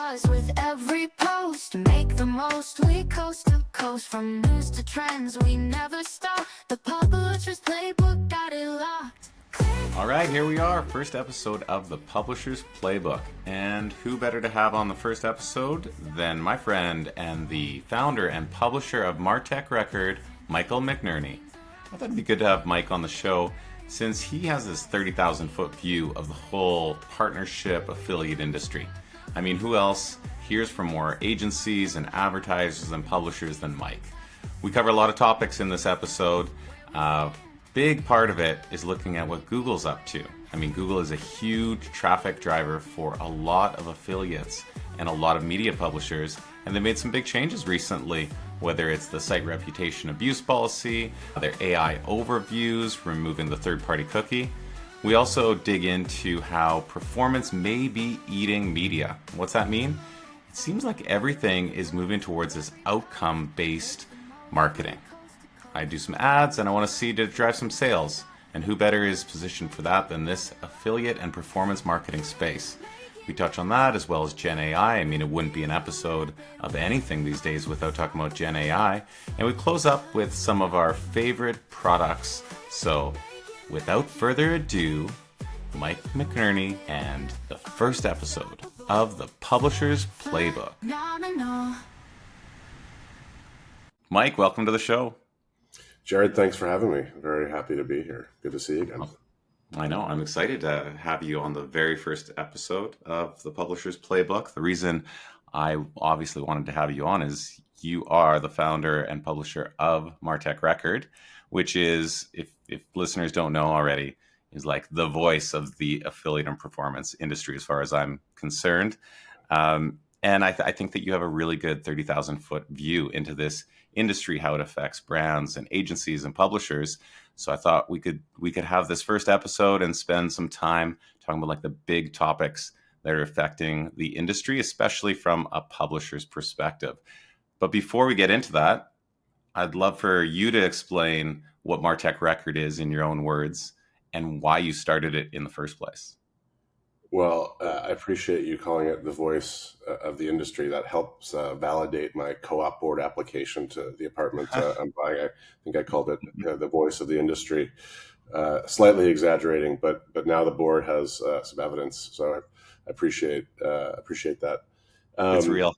buzz with every post. Make the most, we coast to coast. From news to trends, we never stop. The Publisher's Playbook got it locked. All right, here we are, first episode of the Publisher's Playbook. And who better to have on the first episode than my friend and the founder and publisher of Martech Record, Michael McNerney. I thought it'd be good to have Mike on the show since he has this 30,000 foot view of the whole partnership affiliate industry. I mean, who else hears from more agencies and advertisers and publishers than Mike? We cover a lot of topics in this episode. Big part of it is looking at what Google's up to. I mean, Google is a huge traffic driver for a lot of affiliates and a lot of media publishers, and they made some big changes recently, whether it's the site reputation abuse policy, their AI overviews, removing the third-party cookie. We also dig into how performance may be eating media. What's that mean? It seems like everything is moving towards this outcome-based marketing. I do some ads and I want to see to drive some sales. And who better is positioned for that than this affiliate and performance marketing space? We touch on that as well as Gen AI. I mean, it wouldn't be an episode of anything these days without talking about Gen AI. And we close up with some of our favorite products. So without further ado, Mike McNerney and the first episode of the Publisher's Playbook. Mike, welcome to the show. Jared, thanks for having me. Very happy to be here. Good to see you again. I know. I'm excited to have you on the very first episode of the Publisher's Playbook. The reason I obviously wanted to have you on is you are the founder and publisher of Martech Record, which is, if listeners don't know already, is like the voice of the affiliate and performance industry as far as I'm concerned. And I think that you have a really good 30,000 foot view into this industry, how it affects brands and agencies and publishers. So I thought we could have this first episode and spend some time talking about like the big topics that are affecting the industry, especially from a publisher's perspective. But before we get into that, I'd love for you to explain what Martech Record is in your own words and why you started it in the first place. Well, I appreciate you calling it the voice of the industry. That helps validate my co-op board application to the apartment I'm buying. I think I called it the voice of the industry, slightly exaggerating, but now the board has some evidence. So I appreciate that. It's real.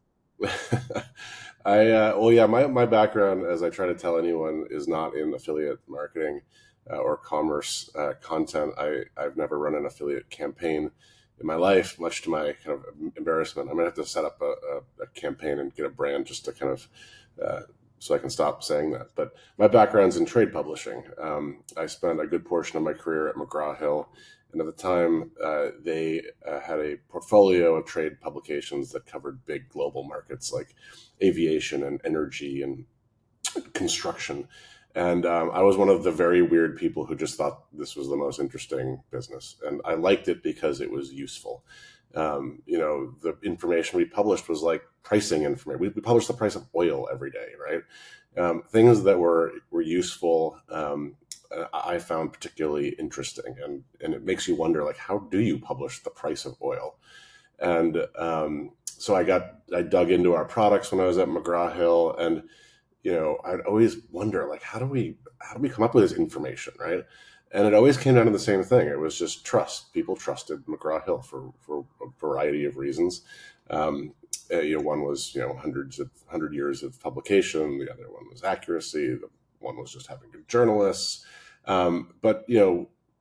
My background, as I try to tell anyone, is not in affiliate marketing or commerce content. I've never run an affiliate campaign in my life, much to my kind of embarrassment. I'm gonna have to set up a campaign and get a brand just to kind of so I can stop saying that. But my background's in trade publishing. I spent a good portion of my career at McGraw-Hill, and at the time they had a portfolio of trade publications that covered big global markets like aviation and energy and construction. And I was one of the very weird people who just thought this was the most interesting business. And I liked it because it was useful. The information we published was like pricing information. We published the price of oil every day, right? Things that were useful, I found particularly interesting. And it makes you wonder, like, how do you publish the price of oil? And so I dug into our products when I was at McGraw-Hill, and I'd always wonder, like, how do we come up with this information, right? And it always came down to the same thing. It was just trust. People trusted McGraw-Hill for a variety of reasons. One was 100 years of publication. The other one was accuracy. The one was just having good journalists. But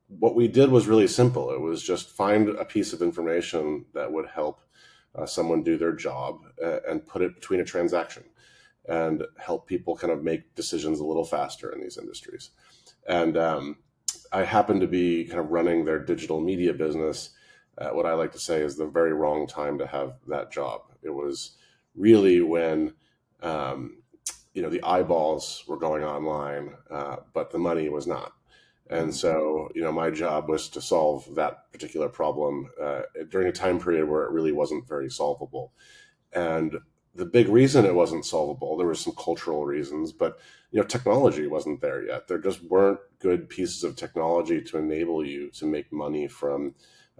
what we did was really simple. It was just find a piece of information that would help someone do their job and put it between a transaction, and help people kind of make decisions a little faster in these industries. And I happen to be kind of running their digital media business. What I like to say is the very wrong time to have that job. It was really when, the eyeballs were going online, but the money was not. And so, my job was to solve that particular problem during a time period where it really wasn't very solvable. And the big reason it wasn't solvable, there were some cultural reasons, but technology wasn't there yet. There just weren't good pieces of technology to enable you to make money from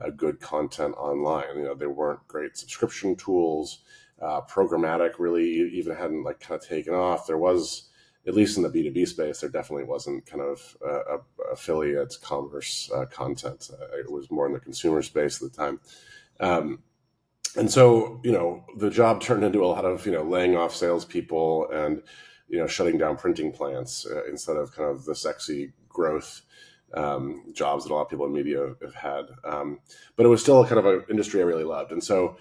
good content online. There weren't great subscription tools. Programmatic really even hadn't like kind of taken off. There was, at least in the B2B space, there definitely wasn't kind of affiliate commerce content. It was more in the consumer space at the time. And so, the job turned into a lot of, laying off salespeople and, shutting down printing plants instead of kind of the sexy growth jobs that a lot of people in media have had. But it was still kind of an industry I really loved. And so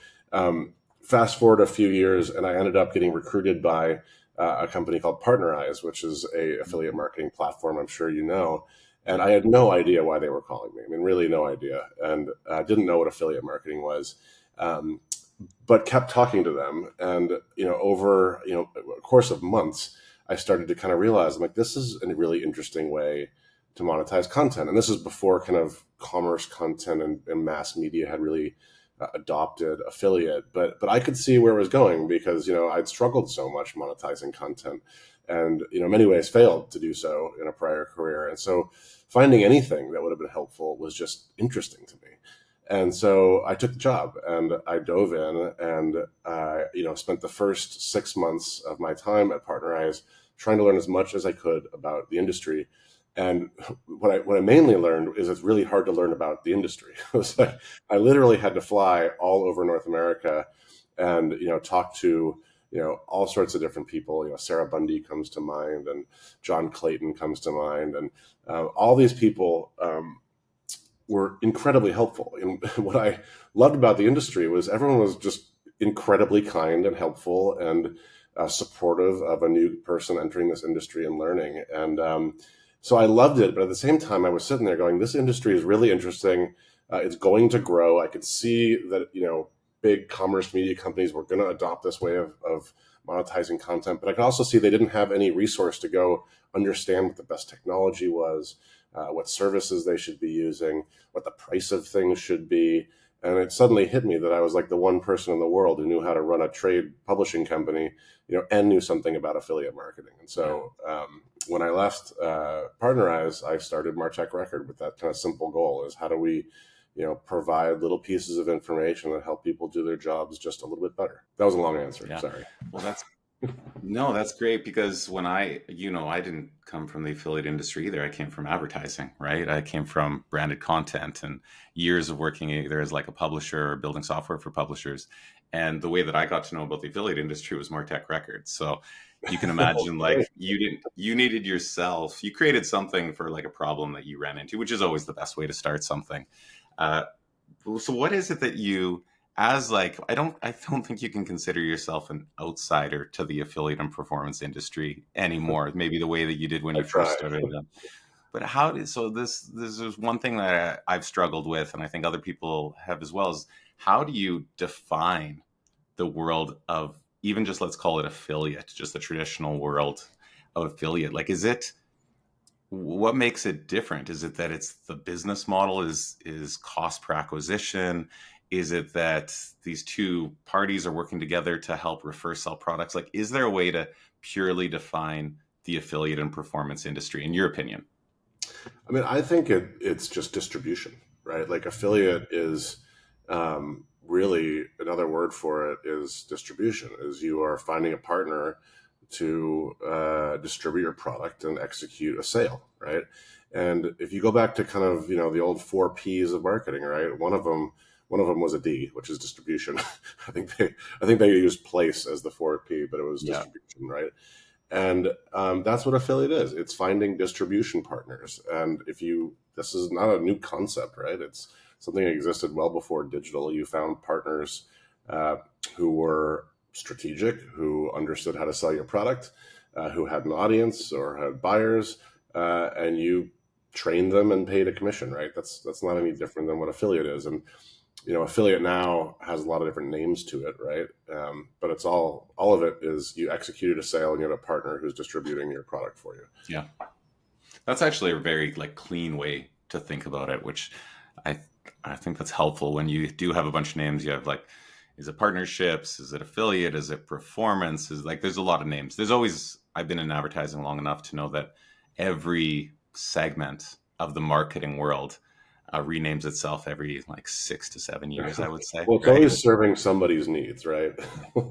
fast forward a few years, and I ended up getting recruited by a company called Partnerize, which is a affiliate marketing platform, I'm sure you know. And I had no idea why they were calling me. I mean, really no idea. And I didn't know what affiliate marketing was. But kept talking to them, and over a course of months, I started to kind of realize, I'm like, this is a really interesting way to monetize content. And this is before kind of commerce content and mass media had really adopted affiliate. But I could see where it was going because I'd struggled so much monetizing content, and in many ways failed to do so in a prior career. And so finding anything that would have been helpful was just interesting to me. And so I took the job and I dove in and, spent the first 6 months of my time at Partnerize trying to learn as much as I could about the industry. And what I mainly learned is it's really hard to learn about the industry. It was like, I literally had to fly all over North America and, talk to, all sorts of different people. Sarah Bundy comes to mind, and John Clayton comes to mind. And all these people, were incredibly helpful. And what I loved about the industry was everyone was just incredibly kind and helpful and supportive of a new person entering this industry and learning. And so I loved it. But at the same time, I was sitting there going, this industry is really interesting. It's going to grow. I could see that, big commerce media companies were going to adopt this way of monetizing content. But I could also see they didn't have any resource to go understand what the best technology was, what services they should be using, what the price of things should be. And it suddenly hit me that I was like the one person in the world who knew how to run a trade publishing company, and knew something about affiliate marketing. And so when I left Partnerize, I started Martech Record with that kind of simple goal: is how do we, provide little pieces of information that help people do their jobs just a little bit better. That was a long answer. Yeah. Sorry. Well, that's great, because when I didn't come from the affiliate industry either. I came from advertising, right? I came from branded content and years of working either as like a publisher or building software for publishers. And the way that I got to know about the affiliate industry was Martech Records. So you can imagine like you needed yourself, you created something for like a problem that you ran into, which is always the best way to start something. So what is it that you, as like, I don't think you can consider yourself an outsider to the affiliate and performance industry anymore, maybe the way that you did when you first started them. But this is one thing that I've struggled with, and I think other people have as well, is how do you define the world of even just, let's call it affiliate, just the traditional world of affiliate? Like, what makes it different? Is it that it's the business model is cost per acquisition? Is it that these two parties are working together to help refer sell products? Like, is there a way to purely define the affiliate and performance industry, in your opinion? I mean, I think it's just distribution, right? Like affiliate is really, another word for it is distribution, is you are finding a partner to distribute your product and execute a sale, right? And if you go back to kind of, the old 4 Ps of marketing, right? One of them was a D, which is distribution. I think they used place as the 4 P, but it was distribution, right? And that's what affiliate is. It's finding distribution partners. And this is not a new concept, right? It's something that existed well before digital. You found partners who were strategic, who understood how to sell your product, who had an audience or had buyers, and you trained them and paid a commission, right? That's not any different than what affiliate is. And affiliate now has a lot of different names to it, right? But it's all of it is you executed a sale and you have a partner who's distributing your product for you. Yeah, that's actually a very like clean way to think about it, which I think that's helpful. When you do have a bunch of names, you have like, is it partnerships? Is it affiliate? Is it performance? Is like, there's a lot of names. I've been in advertising long enough to know that every segment of the marketing world renames itself every like 6 to 7 years, I would say. Well, it's Right? always serving somebody's needs, right?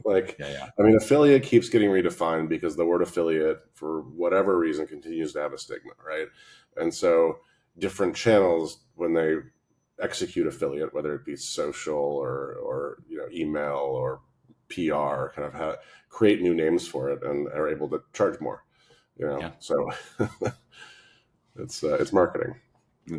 Like, Yeah, yeah, I mean, affiliate keeps getting redefined because the word affiliate, for whatever reason, continues to have a stigma, right? And so different channels, when they execute affiliate, whether it be social or email or PR, kind of create new names for it and are able to charge more, yeah. So it's marketing.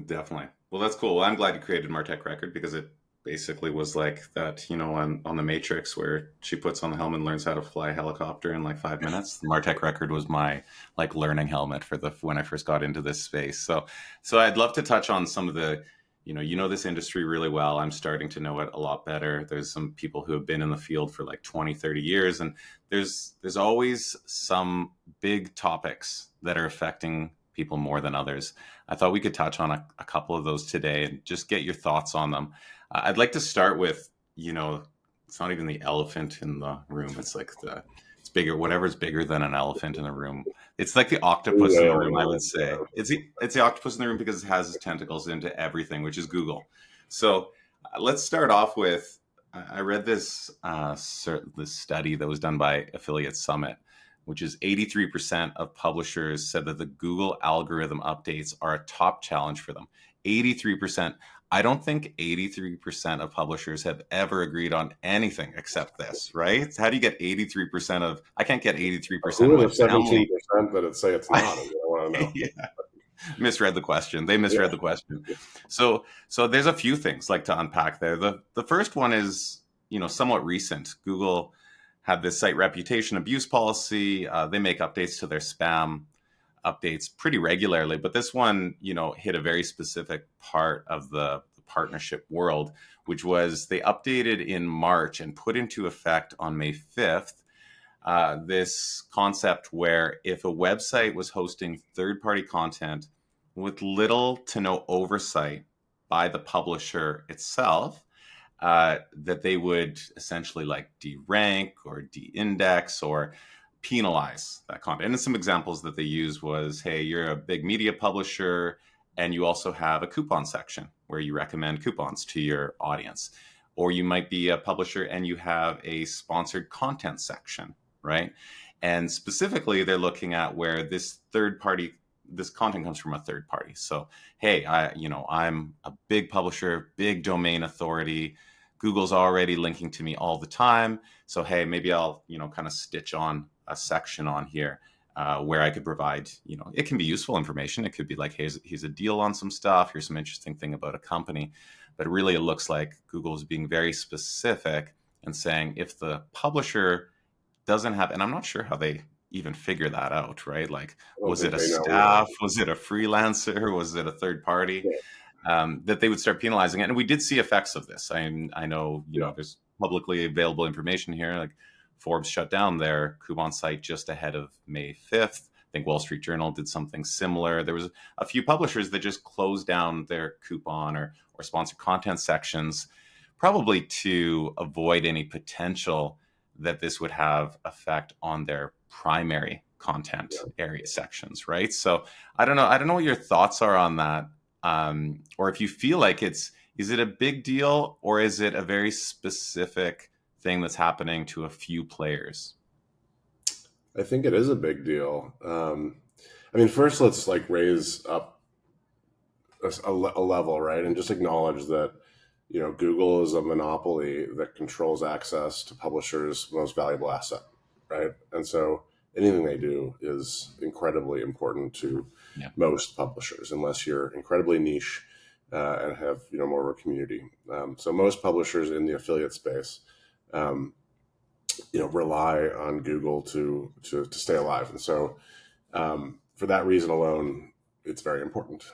Definitely. Well, that's cool. Well, I'm glad you created Martech Record because it basically was like that, on The Matrix where she puts on the helmet and learns how to fly a helicopter in like 5 minutes. The Martech Record was my like learning helmet for when I first got into this space. So I'd love to touch on some of the, this industry really well. I'm starting to know it a lot better. There's some people who have been in the field for like 20, 30 years, and there's always some big topics that are affecting people more than others. I thought we could touch on a couple of those today and just get your thoughts on them. I'd like to start with, it's not even the elephant in the room. It's like it's bigger, whatever's bigger than an elephant in the room. It's like the octopus in the room, I would say. It's the octopus in the room because it has its tentacles into everything, which is Google. So let's start off with, I read this study that was done by Affiliate Summit, which is 83% of publishers said that the Google algorithm updates are a top challenge for them. 83%. I don't think 83% of publishers have ever agreed on anything except this, right? How do you get 83% of, I can't get 83% Who of are my the 17% family. that say it's not? I want to know. Yeah. Misread the question. They misread the question. So there's a few things like to unpack there. The first one is, somewhat recent. Google had this site reputation abuse policy. They make updates to their spam updates pretty regularly, but this one, hit a very specific part of the partnership world, which was they updated in March and put into effect on May 5th this concept where if a website was hosting third-party content with little to no oversight by the publisher itself, that they would essentially like derank or de-index or penalize that content. And some examples that they used was, hey, you're a big media publisher and you also have a coupon section where you recommend coupons to your audience. Or you might be a publisher and you have a sponsored content section, right? And specifically, they're looking at where this content comes from a third party. So, hey, I'm a big publisher, big domain authority. Google's already linking to me all the time. So, hey, maybe I'll, kind of stitch on a section on here where I could provide, it can be useful information. It could be like, hey, here's a deal on some stuff. Here's some interesting thing about a company. But really, it looks like Google is being very specific and saying if the publisher doesn't have, and I'm not sure how they even figure that out, right? Like, was it a staff? Was it a freelancer? Was it a third party? That they would start penalizing it. And we did see effects of this. I know, there's publicly available information here. Like Forbes shut down their coupon site just ahead of May 5th. I think Wall Street Journal did something similar. There was a few publishers that just closed down their coupon or sponsored content sections, probably to avoid any potential that this would have effect on their primary content area sections, right? So I don't know what your thoughts are on that. Or if you feel like is it a big deal or is it a very specific thing that's happening to a few players? I think it is a big deal. First let's like raise up a level, right? And just acknowledge that, Google is a monopoly that controls access to publishers' most valuable asset, right? And so anything they do is incredibly important to most publishers, unless you're incredibly niche and have more of a community. So most publishers in the affiliate space, rely on Google to stay alive, and so for that reason alone, it's very important.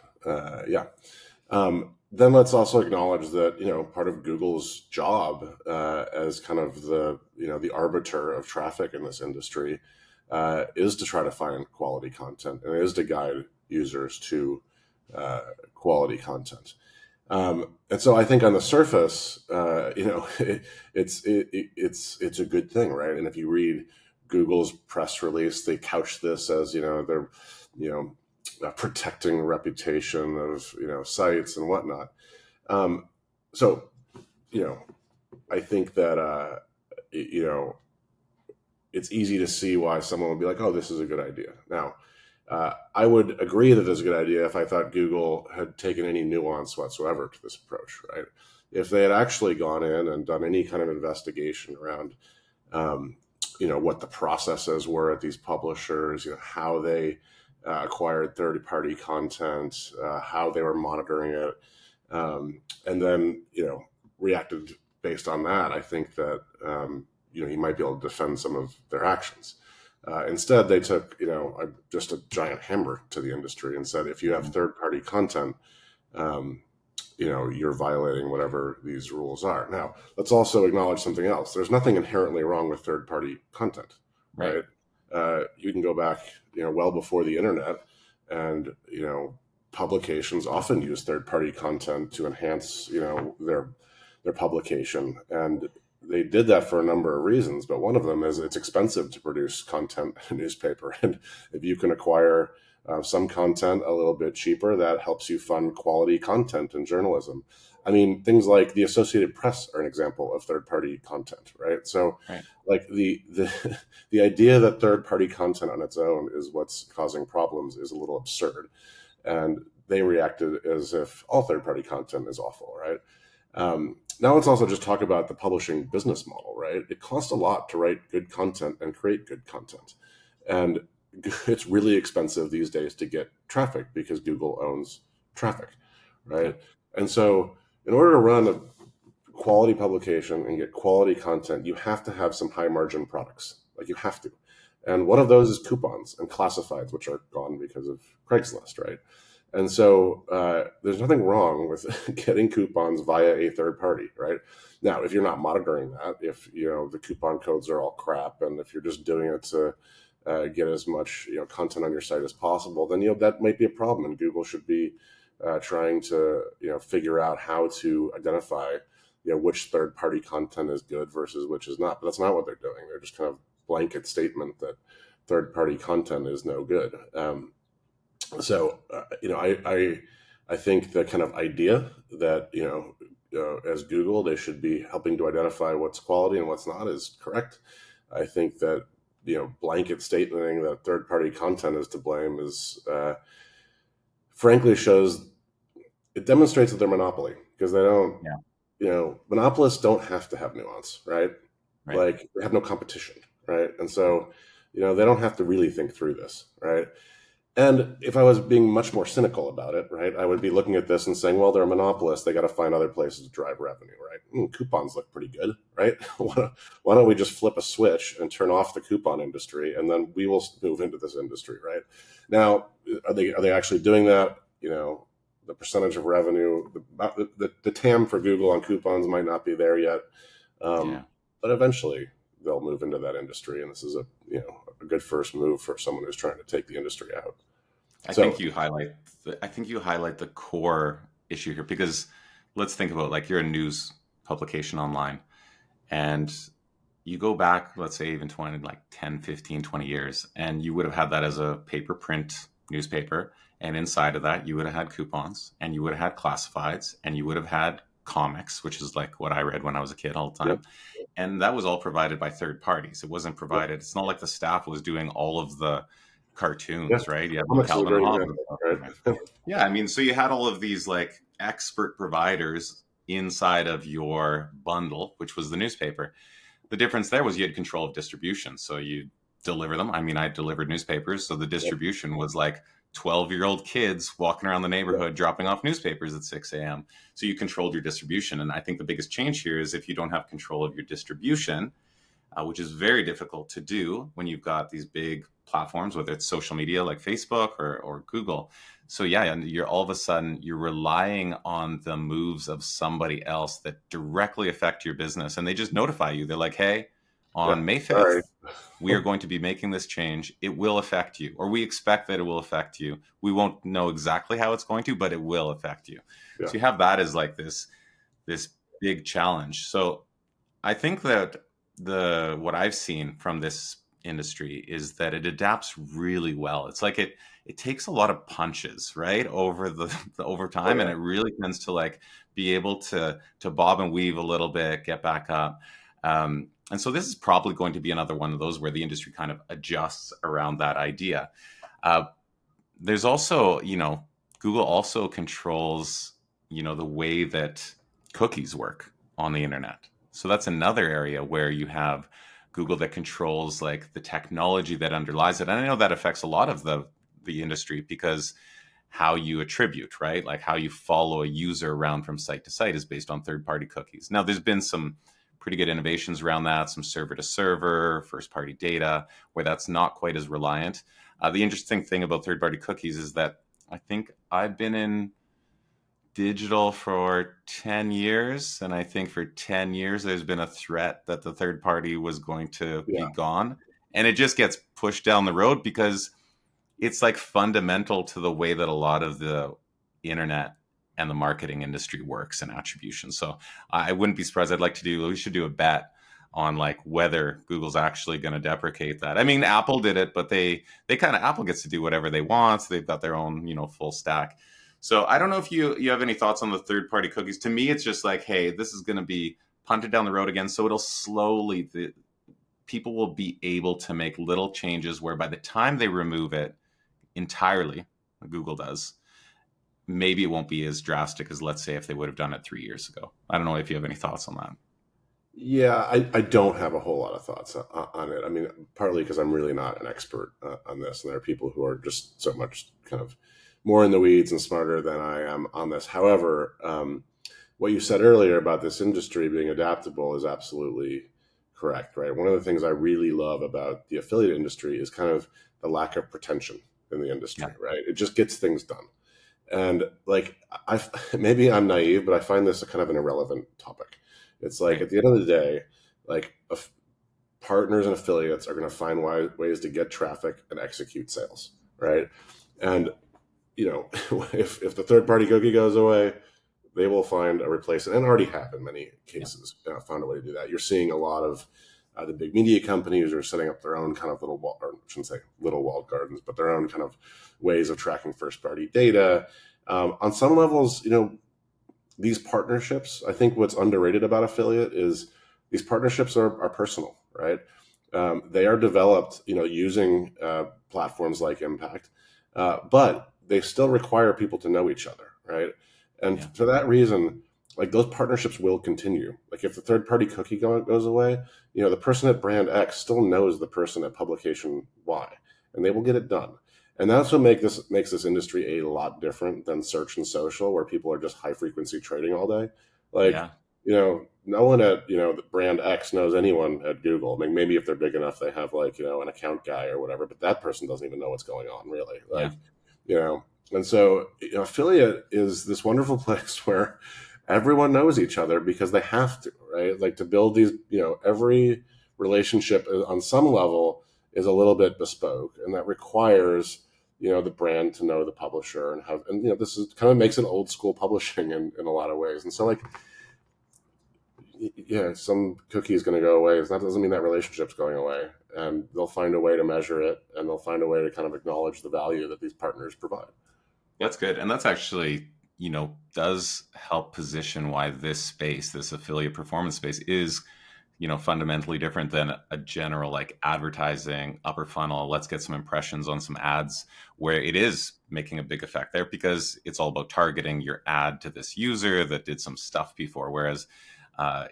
Then let's also acknowledge that part of Google's job as kind of the arbiter of traffic in this industry is to try to find quality content and is to guide users to quality content. And so I think on the surface, it's a good thing, right? And if you read Google's press release, they couch this as they're protecting the reputation of sites and whatnot. So, you know, I think that, you know, it's easy to see why someone would be like, oh, this is a good idea. Now, I would agree that it's a good idea if I thought Google had taken any nuance whatsoever to this approach, right? If they had actually gone in and done any kind of investigation around, um, what the processes were at these publishers, how they acquired third-party content, how they were monitoring it, and then, reacted based on that, I think that, you might be able to defend some of their actions. Instead, they took, just a giant hammer to the industry and said, if you have third-party content, um, you're violating whatever these rules are. Now, let's also acknowledge something else. There's nothing inherently wrong with third-party content, right? You can go back, well before the internet, and publications often use third-party content to enhance, their publication, and they did that for a number of reasons. But one of them is it's expensive to produce content in a newspaper, and if you can acquire some content a little bit cheaper, that helps you fund quality content in journalism. I mean, things like the Associated Press are an example of third-party content, right? So, like the the idea that third-party content on its own is what's causing problems is a little absurd, and they reacted as if all third-party content is awful, right? Now let's also just talk about the publishing business model, right? It costs a lot to write good content and create good content, and it's really expensive these days to get traffic because Google owns traffic, right? And so in order to run a quality publication and get quality content, you have to have some high margin products. Like, you have to. And one of those is coupons and classifieds, which are gone because of Craigslist, right? And so there's nothing wrong with getting coupons via a third party, right? Now, if you're not monitoring that, if the coupon codes are all crap, and if you're just doing it to get as much content on your site as possible, then that might be a problem, and Google should be trying to figure out how to identify which third-party content is good versus which is not. But that's not what they're doing. They're just kind of blanket statement that third-party content is no good. So I think the kind of idea that as Google they should be helping to identify what's quality and what's not is correct. I think that blanket statementing that third-party content is to blame is frankly it demonstrates that they're monopoly, because they don't. Monopolists don't have to have nuance, right? Like, they have no competition, right? And so they don't have to really think through this, right? And if I was being much more cynical about it, right, I would be looking at this and saying, well, they're a monopolist. They got to find other places to drive revenue, right? Coupons look pretty good, right? Why don't we just flip a switch and turn off the coupon industry, and then we will move into this industry, right? Now, are they actually doing that? The percentage of revenue, the TAM for Google on coupons might not be there yet, but eventually they'll move into that industry, and this is a good first move for someone who's trying to take the industry out. I think you highlight the core issue here, because let's think about, like, you're a news publication online, and you go back, let's say even 10, 15, 20 years, and you would have had that as a paper print newspaper, and inside of that you would have had coupons, and you would have had classifieds, and you would have had comics, which is like what I read when I was a kid all the time. Yep. And that was all provided by third parties. It wasn't provided. Yep. It's not like the staff was doing all of the cartoons, right? Yeah, Calvin and Hobbes. Right? Yeah, I mean, so you had all of these like expert providers inside of your bundle, which was the newspaper. The difference there was you had control of distribution. So you deliver them. I mean, I delivered newspapers, so the distribution was like 12-year-old kids walking around the neighborhood dropping off newspapers at 6 a.m. So you controlled your distribution. And I think the biggest change here is if you don't have control of your distribution, which is very difficult to do when you've got these big platforms, whether it's social media like Facebook or Google. So yeah, and you're all of a sudden you're relying on the moves of somebody else that directly affect your business. And they just notify you. They're like, hey, on May 5th, we are going to be making this change. It will affect you, or we expect that it will affect you. We won't know exactly how it's going to, but it will affect you. Yeah. So you have that as like this big challenge. So I think that what I've seen from this industry is that it adapts really well. It's like it takes a lot of punches, right, over time, and it really tends to like be able to bob and weave a little bit, get back up. And so this is probably going to be another one of those where the industry kind of adjusts around that idea. Uh, there's also, Google also controls, the way that cookies work on the internet. So that's another area where you have Google that controls like the technology that underlies it. And I know that affects a lot of the industry because how you attribute, right? Like how you follow a user around from site to site is based on third-party cookies. Now, there's been some pretty good innovations around that, some server to server, first-party data, where that's not quite as reliant. The interesting thing about third-party cookies is that I think I've been in digital for 10 years, and I think for 10 years there's been a threat that the third party was going to be gone. And it just gets pushed down the road because it's like fundamental to the way that a lot of the internet and the marketing industry works and attribution. So I wouldn't be surprised. We should do a bet on like whether Google's actually going to deprecate that. I mean, Apple did it, but Apple gets to do whatever they want. So they've got their own, full stack. So I don't know if you have any thoughts on the third party cookies. To me, it's just like, hey, this is going to be punted down the road again. So it'll slowly, people will be able to make little changes where by the time they remove it entirely, Google does, maybe it won't be as drastic as, let's say, if they would have done it 3 years ago. I don't know if you have any thoughts on that. Yeah, I don't have a whole lot of thoughts on it. I mean, partly because I'm really not an expert on this, and there are people who are just so much kind of more in the weeds and smarter than I am on this. However, what you said earlier about this industry being adaptable is absolutely correct, right? One of the things I really love about the affiliate industry is kind of the lack of pretension in the industry, right? It just gets things done. And like, maybe I'm naive, but I find this a kind of an irrelevant topic. It's like at the end of the day, like partners and affiliates are going to find ways to get traffic and execute sales, right? And if the third party cookie goes away, they will find a replacement, and already have in many cases found a way to do that. You're seeing a lot of the big media companies are setting up their own kind of I shouldn't say little walled gardens, but their own kind of ways of tracking first party data. On some levels, these partnerships, I think what's underrated about affiliate is these partnerships are personal, right? They are developed, using platforms like Impact, but they still require people to know each other, right? And for that reason, like those partnerships will continue. Like if the third party cookie goes away, the person at brand X still knows the person at publication Y, and they will get it done. And that's what makes this industry a lot different than search and social, where people are just high frequency trading all day. Like, no one at, brand X knows anyone at Google. I mean, maybe if they're big enough, they have like, an account guy or whatever, but that person doesn't even know what's going on really. Like, and so, affiliate is this wonderful place where everyone knows each other because they have to, right? Like to build these, every relationship on some level is a little bit bespoke, and that requires, the brand to know the publisher and this is kind of makes it old school publishing in a lot of ways. And so like, some cookie is going to go away. That doesn't mean that relationship's going away, and they'll find a way to measure it, and they'll find a way to kind of acknowledge the value that these partners provide. That's good. And that's actually, does help position why this affiliate performance space is, fundamentally different than a general like advertising upper funnel. Let's get some impressions on some ads, where it is making a big effect there because it's all about targeting your ad to this user that did some stuff before. Whereas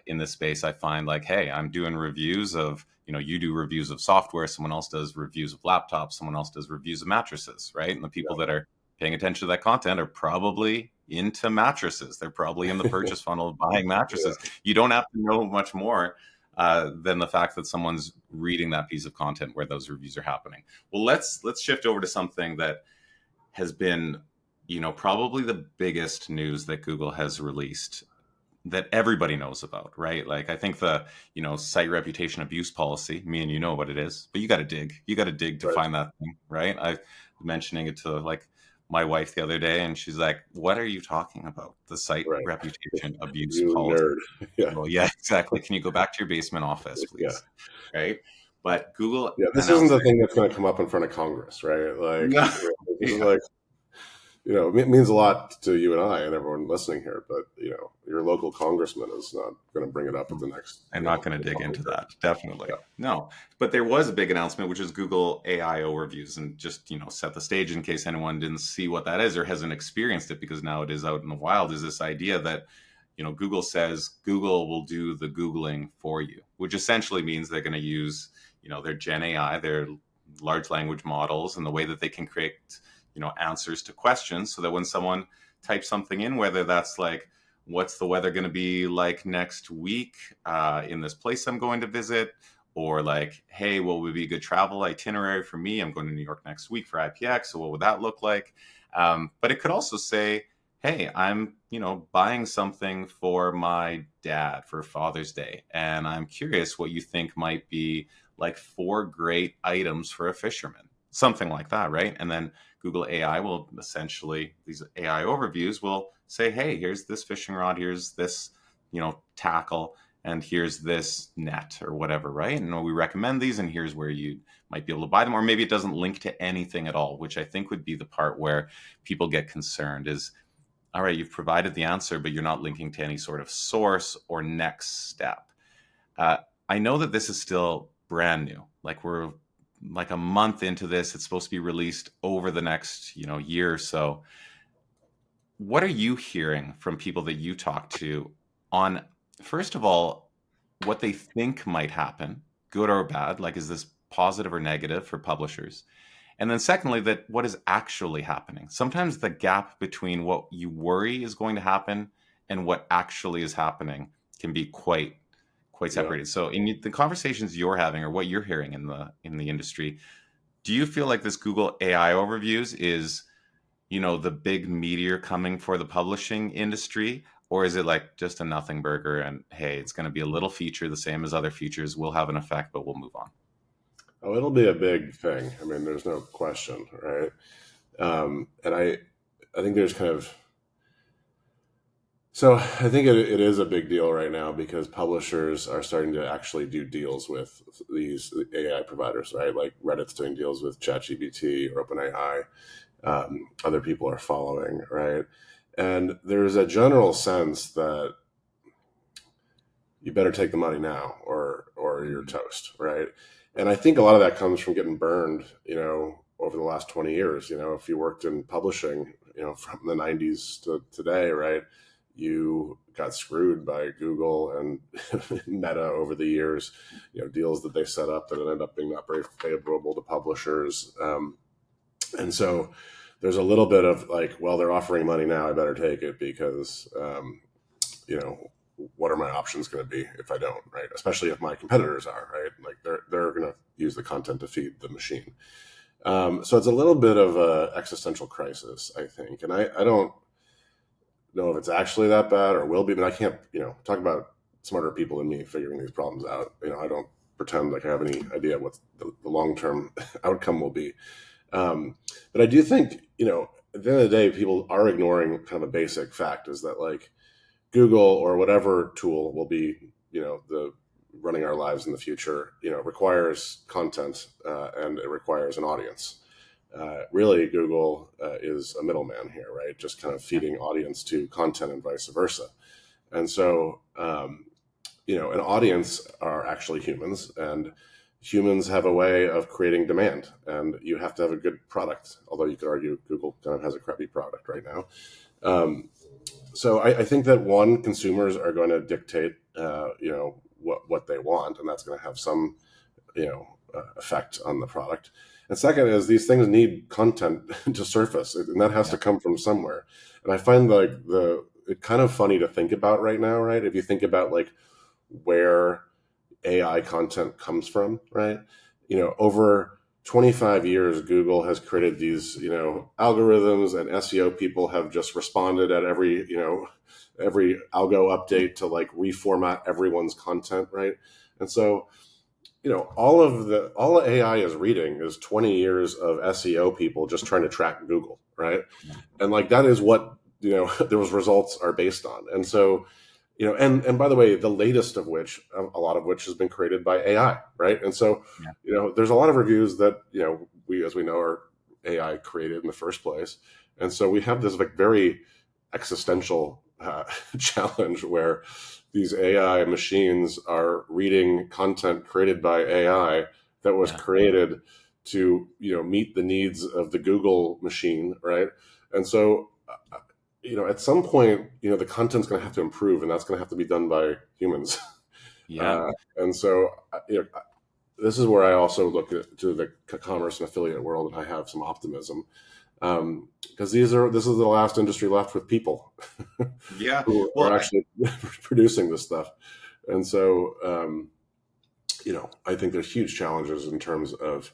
in this space, I find like, hey, I'm doing reviews of, you do reviews of software, someone else does reviews of laptops, someone else does reviews of mattresses, right? And the people that are paying attention to that content are probably into mattresses. They're probably in the purchase funnel of buying mattresses. You don't have to know much more than the fact that someone's reading that piece of content where those reviews are happening. Well, let's shift over to something that has been, probably the biggest news that Google has released that everybody knows about, right? Like I think the, site reputation abuse policy, me and you know what it is, but you got to dig. You got to dig to find that thing, right? I was mentioning it to like my wife the other day, and she's like, "What are you talking about? The site reputation abuse policy?" Nerd. Yeah. Well, yeah, exactly. Can you go back to your basement office, please? Yeah. Right. But Google. Yeah, this isn't the thing that's going to come up in front of Congress, right? Like, this is like, it means a lot to you and I and everyone listening here, but your local congressman is not going to bring it up at the next, I'm not going to dig into Republican. that. Definitely. Yeah. No. But there was a big announcement, which is Google AI overviews. And just, set the stage in case anyone didn't see what that is or hasn't experienced it, because now it is out in the wild, is this idea that, Google says Google will do the Googling for you, which essentially means they're going to use, their Gen AI, their large language models, and the way that they can create, answers to questions, so that when someone types something in, whether that's like, what's the weather going to be like next week in this place I'm going to visit? Or like, hey, what would be a good travel itinerary for me? I'm going to New York next week for IPX. So what would that look like? But it could also say, hey, I'm, buying something for my dad for Father's Day. And I'm curious what you think might be like 4 great items for a fisherman, something like that, right? And then Google AI will essentially, these AI overviews will say, hey, here's this fishing rod, here's this, tackle, and here's this net or whatever, right? And we recommend these, and here's where you might be able to buy them. Or maybe it doesn't link to anything at all, which I think would be the part where people get concerned is, all right, you've provided the answer, but you're not linking to any sort of source or next step. I know that this is still brand new. Like we're like a month into this. It's supposed to be released over the next, year or so. What are you hearing from people that you talk to on, first of all, what they think might happen, good or bad? Like, is this positive or negative for publishers? And then secondly, that what is actually happening? Sometimes the gap between what you worry is going to happen and what actually is happening can be quite Yeah. separated. So in the conversations you're having or what you're hearing in the industry, do you feel like this Google AI overviews is, the big meteor coming for the publishing industry? Or is it like just a nothing burger and hey, it's going to be a little feature the same as other features, will have an effect, but we'll move on? Oh, it'll be a big thing. I mean, there's no question, right? And I think there's kind of, so I think it is a big deal right now because publishers are starting to actually do deals with these AI providers, right? Like Reddit's doing deals with ChatGPT or OpenAI. Other people are following, right? And there's a general sense that you better take the money now or you're toast, right? And I think a lot of that comes from getting burned, over the last 20 years. If you worked in publishing, from the 90s to today, right? You got screwed by Google and Meta over the years, deals that they set up that ended up being not very favorable to publishers. And so there's a little bit of like, well, they're offering money now, I better take it because, what are my options going to be if I don't, right? Especially if my competitors are, right? Like they're going to use the content to feed the machine. So it's a little bit of a existential crisis, I think. And I don't know if it's actually that bad or will be, but I can't, talk about smarter people than me figuring these problems out. I don't pretend like I have any idea what the long-term outcome will be. But I do think, at the end of the day, people are ignoring kind of a basic fact is that like Google or whatever tool will be, the running our lives in the future, requires content and it requires an audience. Really, Google is a middleman here, right? Just kind of feeding audience to content and vice versa. And so, an audience are actually humans, and humans have a way of creating demand, and you have to have a good product. Although you could argue Google kind of has a crappy product right now. So I think that consumers are going to dictate, what they want, and that's going to have some, effect on the product. And second is these things need content to surface, and that has to come from somewhere. And I find like it's kind of funny to think about right now, right? If you think about like where AI content comes from, right? Over 25 years, Google has created these, algorithms, and SEO people have just responded at every algo update to like reformat everyone's content, right? And so, all AI is reading is 20 years of SEO people just trying to track Google, right? And like that is what those results are based on. And so, and by the way, the latest of which, a lot of which has been created by AI, right? And so, there's a lot of reviews that, as we know, are AI created in the first place. And so we have this like very existential challenge where these AI machines are reading content created by AI that was created to, meet the needs of the Google machine, right? And so, at some point, the content's going to have to improve, and that's going to have to be done by humans. Yeah. And so, this is where I also look to the commerce and affiliate world, and I have some optimism, because this is the last industry left with people Yeah. who Well, are actually producing this stuff. And so, I think there's huge challenges in terms of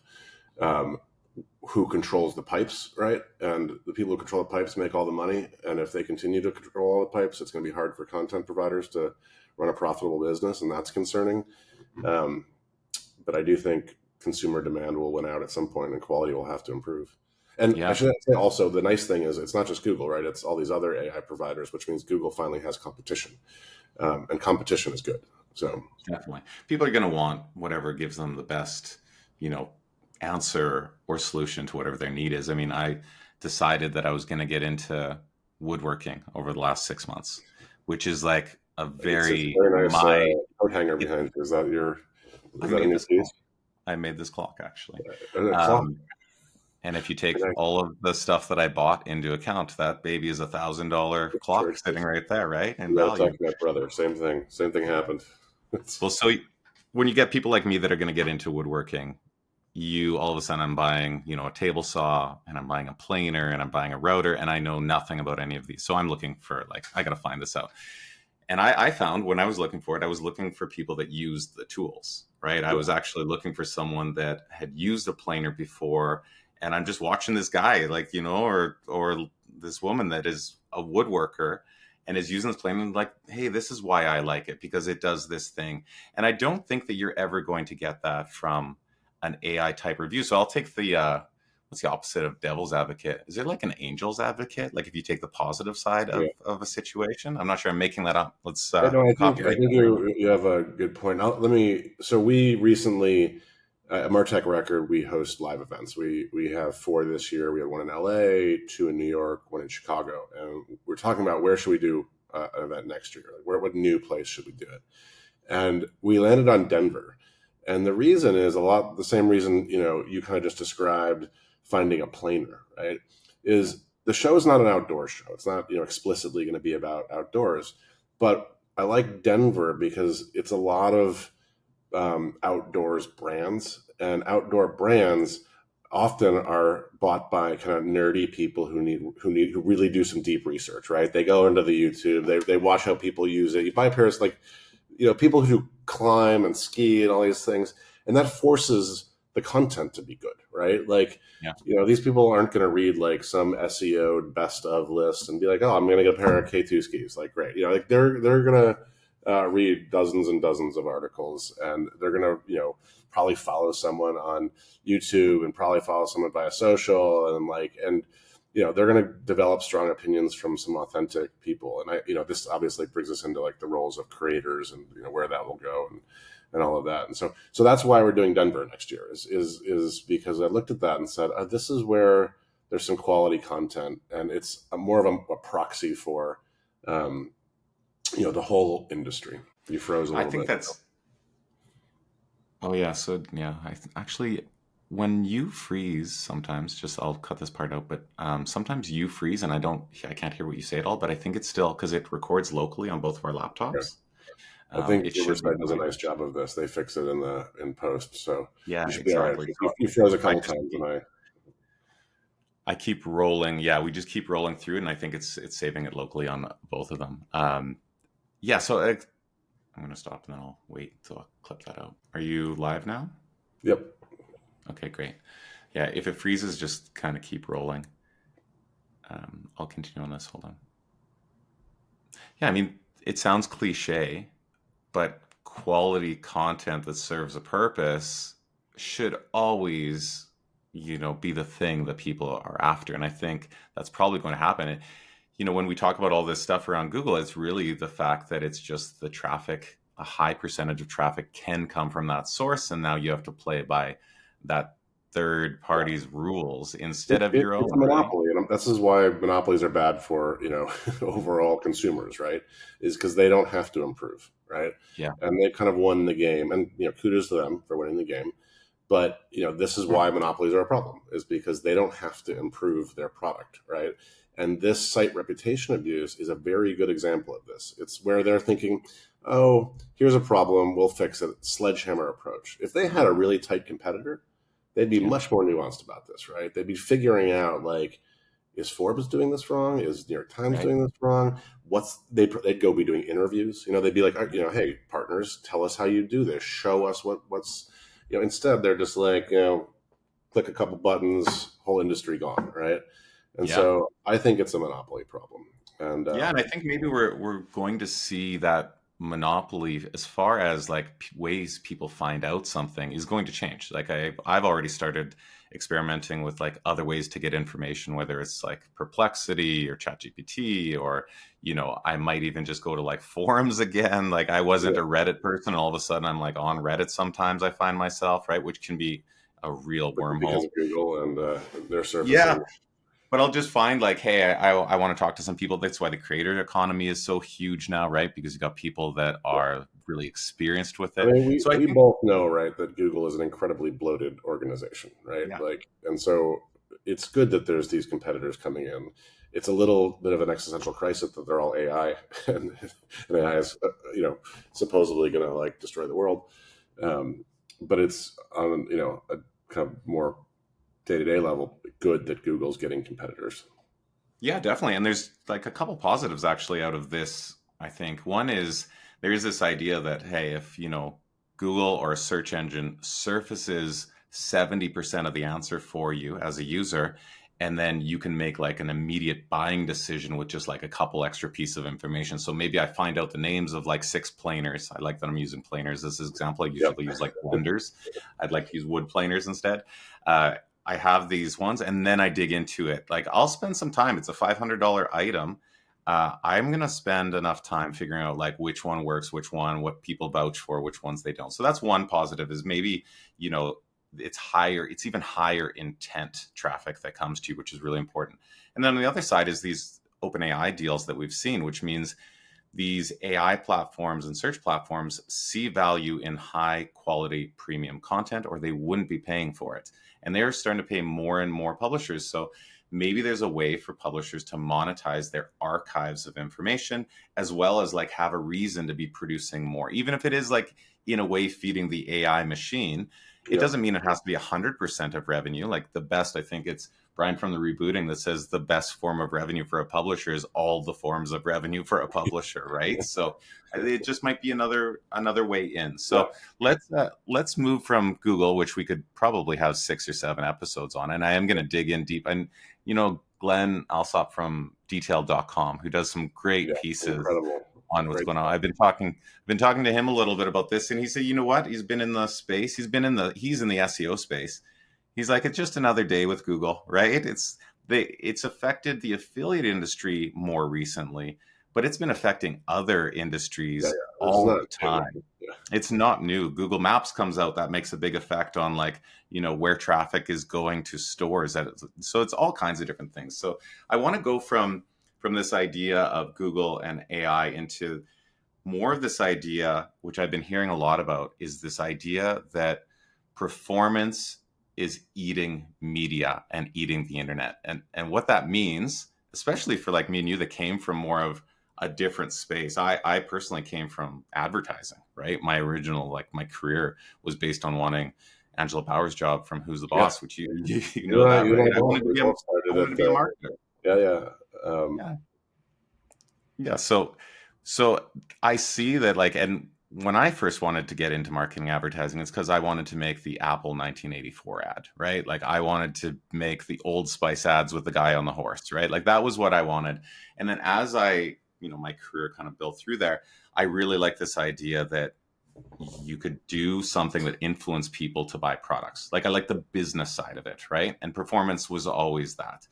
who controls the pipes, right? And the people who control the pipes make all the money. And if they continue to control all the pipes, it's going to be hard for content providers to run a profitable business, and that's concerning. But I do think consumer demand will win out at some point, and quality will have to improve. And I yeah, should say also, the nice thing is it's not just Google, right? It's all these other AI providers, which means Google finally has competition, and competition is good. So definitely. People are going to want whatever gives them the best, answer or solution to whatever their need is. I mean, I decided that I was going to get into woodworking over the last 6 months, which is like a it's a very very nice my. coat hanger behind you. Is that I a made new this piece? clock. I made this clock actually. A clock. Um, and if you take Very nice. all of the stuff that I bought into account, that baby is $1,000 It's very clock sitting expensive. right there, right? In You got to talk value. to my brother. Same thing. Same thing happened. It's, Well, so when you get people like me that are going to get into woodworking, you all of a sudden I'm buying, a table saw, and I'm buying a planer, and I'm buying a router, and I know nothing about any of these. So I'm looking for like, I got to find this out. And I found when I was looking for it, I was looking for people that used the tools, right? I was actually looking for someone that had used a planer before, and I'm just watching this guy, like, or this woman that is a woodworker and is using this planer, and like, hey, this is why I like it, because it does this thing. And I don't think that you're ever going to get that from an AI type review. So I'll take the what's the opposite of devil's advocate? Is it like an angel's advocate? Like if you take the positive side yeah. of a situation? I'm not sure I'm making that up. Let's No, I copyright. think you have a good point. So we recently at Martech Record, we host live events. We have 4 this year. We had one in LA, 2 in New York, 1 in Chicago, and we're talking about where should we do an event next year? Like what new place should we do it? And we landed on Denver. And the reason is a lot the same reason, you kind of just described finding a planer, right? Is the show is not an outdoor show. It's not, explicitly going to be about outdoors. But I like Denver because it's a lot of outdoors brands, and outdoor brands often are bought by kind of nerdy people who really do some deep research, right? They go into the YouTube, they watch how people use it. You buy a pair of like, people who climb and ski and all these things, and that forces the content to be good, right? Like, Yeah. these people aren't going to read like some SEO best of list and be like, oh, I'm going to get a pair of K2 skis. Like, great. Like they're going to read dozens and dozens of articles, and they're going to, probably follow someone on YouTube and probably follow someone via social, and they're going to develop strong opinions from some authentic people. And this obviously brings us into like the roles of creators and, where that will go and all of that. And so that's why we're doing Denver next year is because I looked at that and said, this is where there's some quality content, and it's more of a proxy for, the whole industry. You froze a I little think bit. that's. Oh yeah. So yeah, actually, when you freeze, sometimes I'll cut this part out, but sometimes you freeze, and I can't hear what you say at all. But I think it's still because it records locally on both of our Yeah. laptops. I think It should Riverside does a record. nice job of this. They fix it in post, so Yeah, you should be all right. exactly. So You froze a I couple just times, and I keep rolling. Yeah, we just keep rolling through, and I think it's saving it locally on both of them. Yeah, so I'm gonna stop and then I'll wait till I'll clip that out. Are you live now? yep. Okay, great. Yeah, if it freezes, just kind of keep rolling. I'll continue on this. Hold on. Yeah, I mean, it sounds cliche, but quality content that serves a purpose should always, be the thing that people are after. And I think that's probably going to happen. And, when we talk about all this stuff around Google, it's really the fact that it's just the traffic, a high percentage of traffic can come from that source. And now you have to play by that third parties' rules instead of your It's a own, right? monopoly, and this is why monopolies are bad for overall consumers, right? Is because they don't have to improve, right? Yeah. And they've kind of won the game, and kudos to them for winning the game. But this is why monopolies are a problem, is because they don't have to improve their product, right? And this site reputation abuse is a very good example of this. It's where they're thinking, oh, here's a problem, we'll fix it. Sledgehammer approach. If they had a really tight competitor, they'd be Yeah. much more nuanced about this, right? They'd be figuring out, like, is Forbes doing this wrong? Is New York Times Right. doing this wrong? They'd go be doing interviews. They'd be like, hey, partners, tell us how you do this. Show us what's. Instead, they're just like, click a couple buttons, whole industry gone, right? And Yeah. so I think it's a monopoly problem. And Yeah, and I think maybe we're going to see that monopoly as far as like ways people find out something is going to change. Like I've already started experimenting with like other ways to get information, whether it's like Perplexity or ChatGPT, or I might even just go to like forums again. Like I wasn't a Reddit person, and all of a sudden I'm like on Reddit sometimes I find myself, right, which can be a real because wormhole. of Google and their Yeah, surfacing. but I'll just find like, hey, I want to talk to some people. That's why the creator economy is so huge now, right? Because you got people that are really experienced with I it. mean, So I we think, both know, right, that Google is an incredibly bloated organization, right? yeah, Like, and so it's good that there's these competitors coming in. It's a little bit of an existential crisis that they're all AI, and AI is, supposedly going to like destroy the world. But it's on, a kind of more day-to-day level good that Google's getting competitors. yeah, definitely. And there's like a couple positives actually out of this. I think one is there is this idea that, hey, if Google or a search engine surfaces 70% of the answer for you as a user, and then you can make like an immediate buying decision with just like a couple extra piece of information. So maybe I find out the names of like 6 planers. I like that I'm using planers as an example. I Yep. usually use like blenders. I'd like to use wood planers instead. I have these ones, and then I dig into it. Like I'll spend some time. It's a $500 item. I'm gonna spend enough time figuring out like which one works, which one, what people vouch for, which ones they don't. So that's one positive. Is maybe it's higher. It's even higher intent traffic that comes to you, which is really important. And then on the other side is these open AI deals that we've seen, which means these AI platforms and search platforms see value in high quality premium content, or they wouldn't be paying for it. And they're starting to pay more and more publishers. So maybe there's a way for publishers to monetize their archives of information, as well as like have a reason to be producing more, even if it is like in a way feeding the AI machine. It Yep. doesn't mean it has to be 100% of revenue. Like the best, I think it's Brian from the Rebooting that says the best form of revenue for a publisher is all the forms of revenue for a publisher, right? So it just might be another way in. So Yep. let's move from Google, which we could probably have 6 or 7 episodes on, and I am going to dig in deep. And Glenn Alsop from Detail.com, who does some great Yeah. pieces Incredible. on what's Great. going on. I've been talking to him a little bit about this, and he said, you know what? He's been in the space. He's in the SEO space. He's like, it's just another day with Google, right? It's affected the affiliate industry more recently, but it's been affecting other industries Yeah. This is all not the new. time. Yeah. It's not new. Google Maps comes out, that makes a big effect on like, where traffic is going to stores. So it's all kinds of different things. So I want to go from this idea of Google and AI into more of this idea, which I've been hearing a lot about, is this idea that performance is eating media and eating the internet. And what that means, especially for like me and you that came from more of a different space. I personally came from advertising, right? My original, like my career was based on wanting Angela Bauer's job from Who's the Yeah. Boss, which you know that, You right? know, I wanted to we be both started a at marketer. yeah. Yeah. Yeah. So I see that like, and when I first wanted to get into marketing advertising, it's because I wanted to make the Apple 1984 ad, right? Like I wanted to make the Old Spice ads with the guy on the horse, right? Like that was what I wanted. And then as my career kind of built through there, I really like this idea that you could do something that influenced people to buy products. Like I like the business side of it, right? And performance was always that.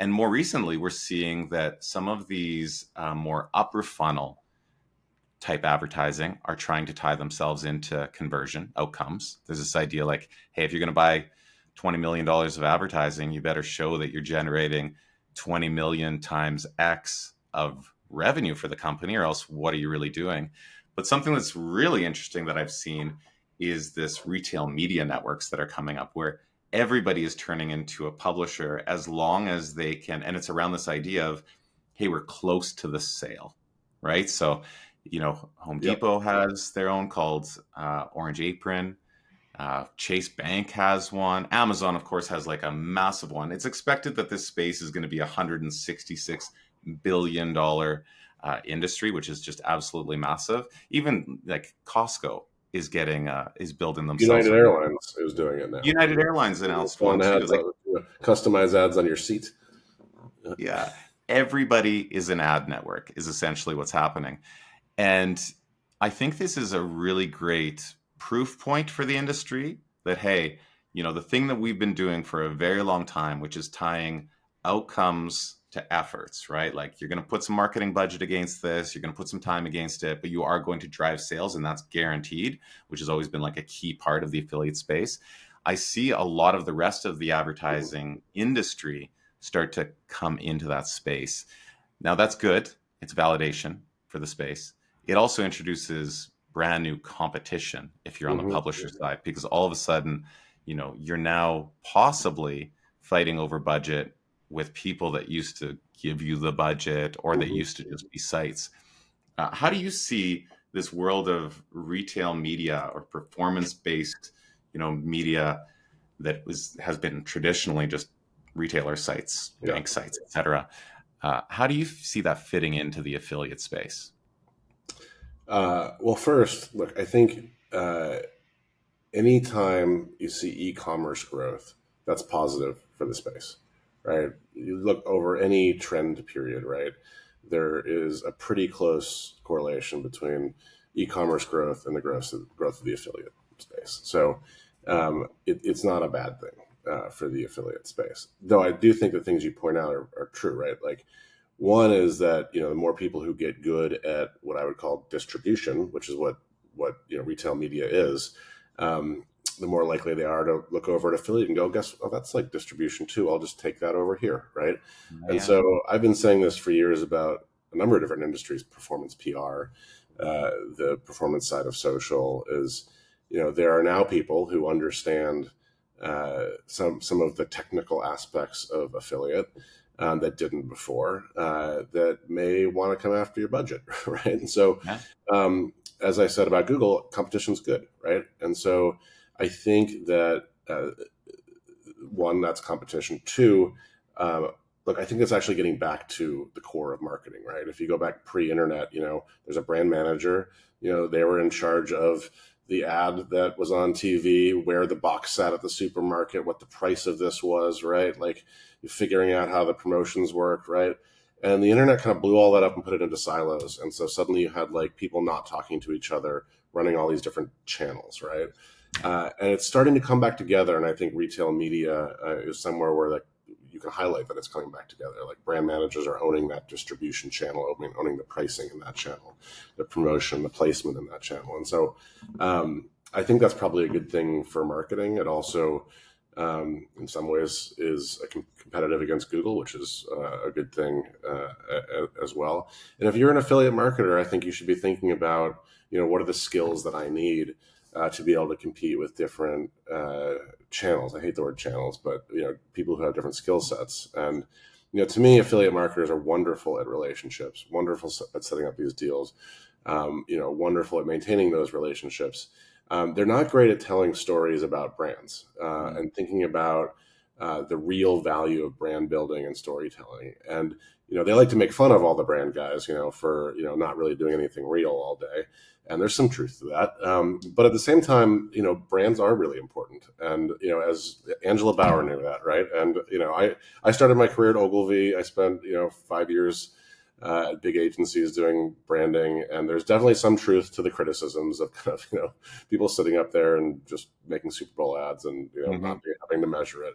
And more recently, we're seeing that some of these more upper funnel type advertising are trying to tie themselves into conversion outcomes. There's this idea like, hey, if you're going to buy $20 million of advertising, you better show that you're generating 20 million times X of revenue for the company, or else what are you really doing? But something that's really interesting that I've seen is this retail media networks that are coming up where everybody is turning into a publisher as long as they can. And it's around this idea of, hey, we're close to the sale, right? So, Home Yep. Depot has their own called Orange Apron. Chase Bank has one. Amazon, of course, has like a massive one. It's expected that this space is going to be a $166 billion industry, which is just absolutely massive. Even like Costco is building themselves. United Airlines is doing it now. United Airlines announced one Phone too. ads, Like, customize ads on your seat. yeah, everybody is an ad network is essentially what's happening. And I think this is a really great proof point for the industry that, hey, the thing that we've been doing for a very long time, which is tying outcomes to efforts, right? Like you're going to put some marketing budget against this, you're going to put some time against it, but you are going to drive sales, and that's guaranteed, which has always been like a key part of the affiliate space. I see a lot of the rest of the advertising industry start to come into that space. Now that's good. It's validation for the space. It also introduces brand new competition if you're on the publisher side, because all of a sudden, you're now possibly fighting over budget with people that used to give you the budget or that used to just be sites. How do you see this world of retail media or performance-based, media that has been traditionally just retailer sites, bank sites, etc.? How do you see that fitting into the affiliate space? Well, first, look, I think anytime you see e-commerce growth, that's positive for the space, right? You look over any trend period, right? There is a pretty close correlation between e-commerce growth and the growth of the affiliate space. So it's not a bad thing for the affiliate space. Though I do think the things you point out are true, right? Like, one is that the more people who get good at what I would call distribution, which is what retail media is, the more likely they are to look over at affiliate and go, that's like distribution too. I'll just take that over here, right? Yeah. And so I've been saying this for years about a number of different industries. Performance PR, the performance side of social is, there are now people who understand some of the technical aspects of affiliate that didn't before, that may want to come after your budget, right? And so, as I said about Google, competition's good, right? And so I think that, one, that's competition. Two, look, I think it's actually getting back to the core of marketing, right? If you go back pre-internet, there's a brand manager, they were in charge of the ad that was on TV, where the box sat at the supermarket, what the price of this was, right? Like figuring out how the promotions worked, right? And the internet kind of blew all that up and put it into silos. And so suddenly you had like people not talking to each other, running all these different channels, right? And it's starting to come back together. And I think retail media is somewhere where like you can highlight that it's coming back together. Like brand managers are owning that distribution channel, owning the pricing in that channel, the promotion, the placement in that channel. And so I think that's probably a good thing for marketing. It also, in some ways, is competitive against Google, which is a good thing as well. And if you're an affiliate marketer, I think you should be thinking about, what are the skills that I need to be able to compete with different channels. I hate the word channels, but people who have different skill sets. And to me, affiliate marketers are wonderful at relationships, wonderful at setting up these deals, wonderful at maintaining those relationships. They're not great at telling stories about brands and thinking about the real value of brand building and storytelling. And they like to make fun of all the brand guys, for not really doing anything real all day. And there's some truth to that. But at the same time, brands are really important. And, as Angela Bauer knew that, right? And, I started my career at Ogilvy. I spent, 5 years at big agencies doing branding. And there's definitely some truth to the criticisms of kind of, people sitting up there and just making Super Bowl ads and, not having to measure it.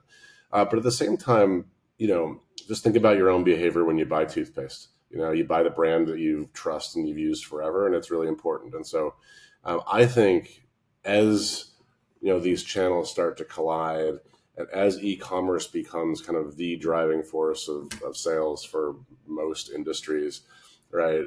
But at the same time, just think about your own behavior when you buy toothpaste. You buy the brand that you trust and you've used forever, and it's really important. And so I think as, these channels start to collide And as e-commerce becomes kind of the driving force of sales for most industries, right,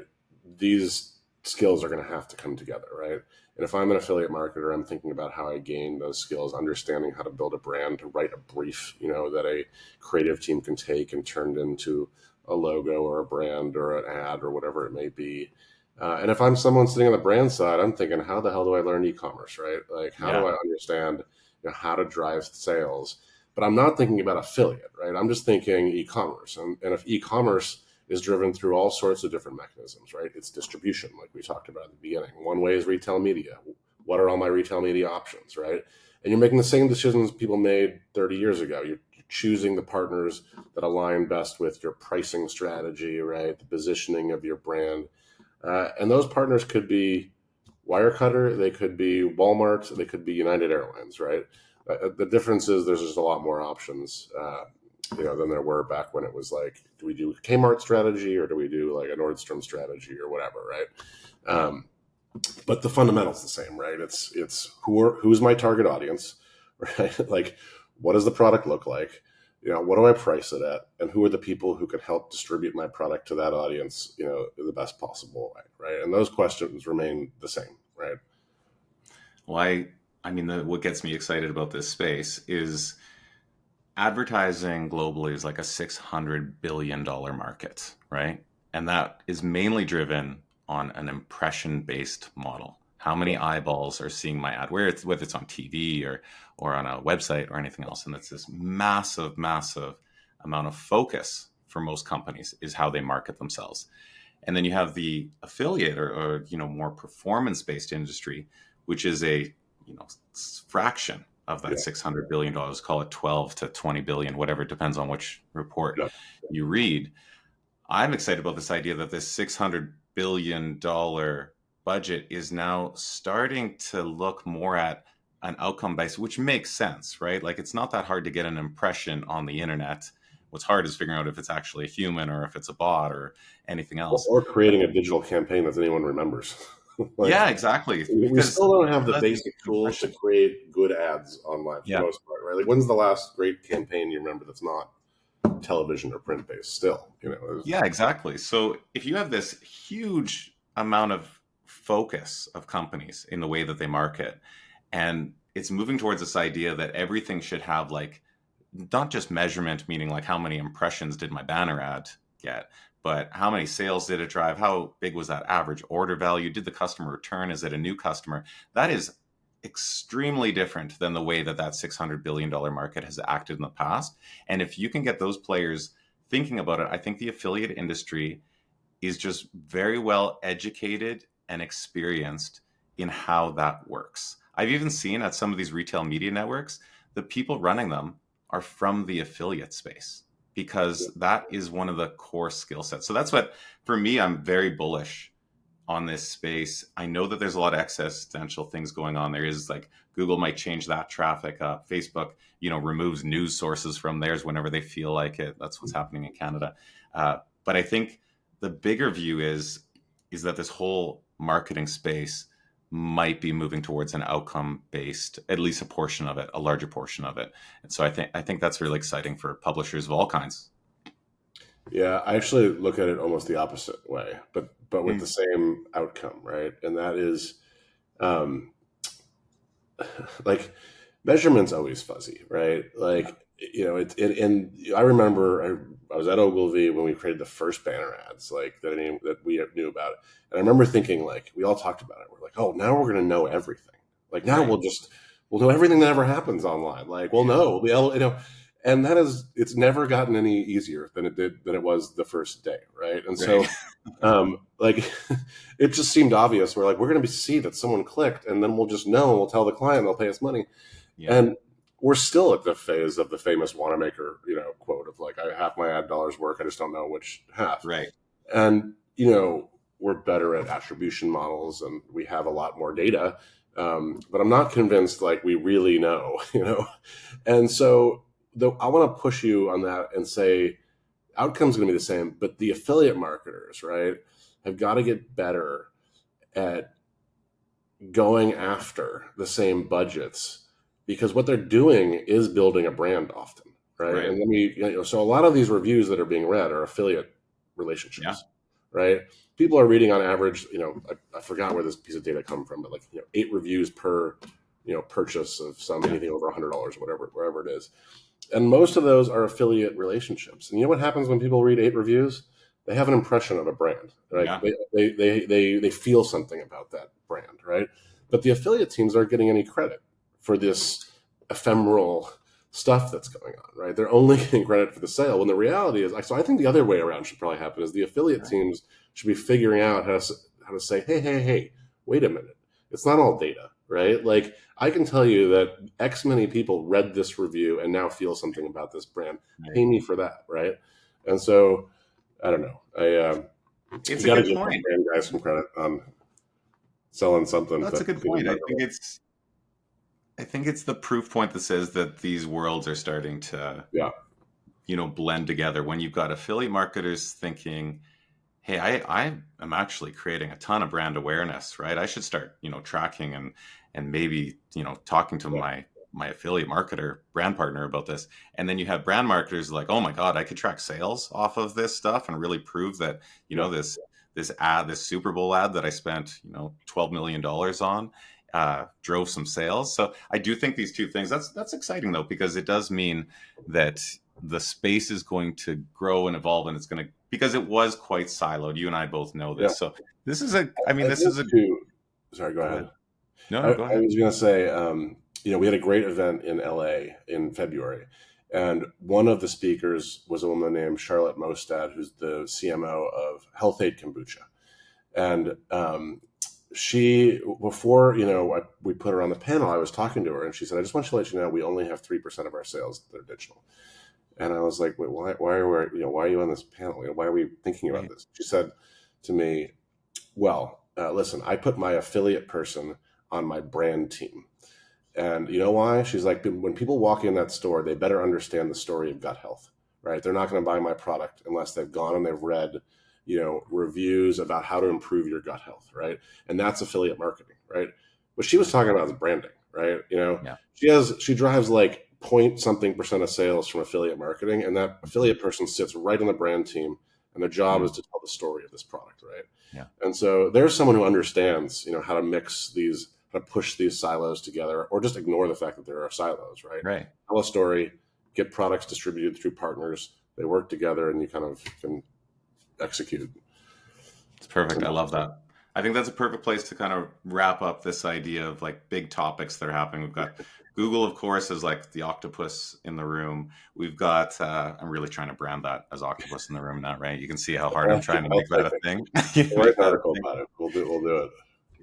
these skills are going to have to come together, right? And if I'm an affiliate marketer, I'm thinking about how I gain those skills, understanding how to build a brand, to write a brief, that a creative team can take and turn into a logo or a brand or an ad or whatever it may be. And if I'm someone sitting on the brand side, I'm thinking, how the hell do I learn e-commerce, right? Like, how do I understand how to drive sales? But I'm not thinking about affiliate, right? I'm just thinking e-commerce. And if e-commerce is driven through all sorts of different mechanisms, right? It's distribution, like we talked about at the beginning. One way is retail media. What are all my retail media options, right? And you're making the same decisions people made 30 years ago. You're choosing the partners that align best with your pricing strategy, right? The positioning of your brand. And those partners could be Wirecutter, they could be Walmart, they could be United Airlines, right? The difference is there's just a lot more options, than there were back when it was like, do we do Kmart strategy or do we do like a Nordstrom strategy or whatever, right? But the fundamental's the same, right? It's who's my target audience, right? Like, what does the product look like? What do I price it at? And who are the people who can help distribute my product to that audience, the best possible way, right? And those questions remain the same, right? Well, what gets me excited about this space is advertising globally is like a $600 billion market, right? And that is mainly driven on an impression-based model. How many eyeballs are seeing my ad, whether it's on TV or on a website or anything else. And it's this massive, massive amount of focus for most companies is how they market themselves. And then you have the affiliate or more performance-based industry, which is a fraction of that $600 billion, call it 12 to 20 billion, whatever, it depends on which report you read. I'm excited about this idea that this $600 billion budget is now starting to look more at an outcome base, which makes sense, right? Like, it's not that hard to get an impression on the internet. What's hard is figuring out if it's actually a human or if it's a bot or anything else. Or creating a digital campaign that anyone remembers. Yeah, exactly. We still don't have the basic tools to create good ads online for the most part, right? Like, when's the last great campaign you remember that's not television or print based still? Yeah, exactly. So if you have this huge amount of focus of companies in the way that they market, and it's moving towards this idea that everything should have like not just measurement, meaning like how many impressions did my banner ad get, but how many sales did it drive? How big was that average order value? Did the customer return? Is it a new customer? That is extremely different than the way that $600 billion market has acted in the past. And if you can get those players thinking about it, I think the affiliate industry is just very well educated and experienced in how that works. I've even seen at some of these retail media networks, the people running them are from the affiliate space, because that is one of the core skill sets. So that's what, for me, I'm very bullish on this space. I know that there's a lot of existential things going on. There is like Google might change that traffic up. Facebook, removes news sources from theirs whenever they feel like it. That's what's happening in Canada. But I think the bigger view is that this whole marketing space might be moving towards an outcome based, at least a portion of it, a larger portion of it. And so I think that's really exciting for publishers of all kinds. Yeah, I actually look at it almost the opposite way, but with the same outcome, right? And that is, like, measurement's always fuzzy, right? Like, and I remember I was at Ogilvy when we created the first banner ads, like that we knew about it. And I remember thinking, like, we all talked about it. We're like, oh, now we're going to know everything. Like, now we'll know everything that ever happens online. Like, we'll know, and it's never gotten any easier than it was the first day, right? And so, like, it just seemed obvious. We're like, we're going to see that someone clicked, and then we'll just know, and we'll tell the client, they'll pay us money. Yeah. And we're still at the phase of the famous Wanamaker, quote of like, half my ad dollars work, I just don't know which half. Right. And, we're better at attribution models, and we have a lot more data. But I'm not convinced like we really know, And so I want to push you on that and say outcome's going to be the same, but the affiliate marketers, right, have got to get better at going after the same budgets, because what they're doing is building a brand often, right? Right. And so a lot of these reviews that are being read are affiliate relationships, Yeah. right? People are reading on average, I forgot where this piece of data come from, but 8 reviews per, purchase of anything over $100, wherever it is. And most of those are affiliate relationships. And you know what happens when people read 8 reviews? They have an impression of a brand, right? Yeah. They feel something about that brand, right? But the affiliate teams aren't getting any credit for this ephemeral stuff that's going on, right? They're only getting credit for the sale. When the reality is, so I think the other way around should probably happen is the affiliate teams should be figuring out how to say, hey, wait a minute. It's not all data, right? Like I can tell you that X many people read this review and now feel something about this brand. Pay me for that, right? And so I don't know. It's You a got to good give point. brand guys some credit on selling something. That's a good point. I think it's the proof point that says that these worlds are starting to, blend together. When you've got affiliate marketers thinking, hey, I am actually creating a ton of brand awareness, right? I should start, tracking and maybe, talking to my affiliate marketer brand partner about this. And then you have brand marketers like, oh my God, I could track sales off of this stuff and really prove that, this Super Bowl ad that I spent, $12 million on, drove some sales. So I do think these two things, that's exciting though, because it does mean that the space is going to grow and evolve, and it's going to, because it was quite siloed. You and I both know this. Yeah. So this is sorry, go ahead. No, I go ahead. was going to say, we had a great event in LA in February, and one of the speakers was a woman named Charlotte Mostad, who's the CMO of Health Aid Kombucha. And she, before, we put her on the panel, I was talking to her and she said, I just want to let you know, we only have 3% of our sales that are digital. And I was like, wait, why are you on this panel? Why are we thinking about this? She said to me, well, listen, I put my affiliate person on my brand team. And you know why? She's like, when people walk in that store, they better understand the story of gut health, right? They're not going to buy my product unless they've gone and they've read, reviews about how to improve your gut health, right? And that's affiliate marketing, right? What she was talking about is branding, right? She drives like point something percent of sales from affiliate marketing, and that affiliate person sits right on the brand team, and their job is to tell the story of this product, right? Yeah. And so there's someone who understands, how to mix these, how to push these silos together, or just ignore the fact that there are silos, right? Right. Tell a story, get products distributed through partners, they work together, and you kind of can execute. It's perfect. I love that. I think that's a perfect place to kind of wrap up this idea of like big topics that are happening. We've got Google, of course, is like the octopus in the room. We've got, I'm really trying to brand that as octopus in the room now, right? You can see how hard I'm trying to make that a thing. Write an article about it. We'll do it.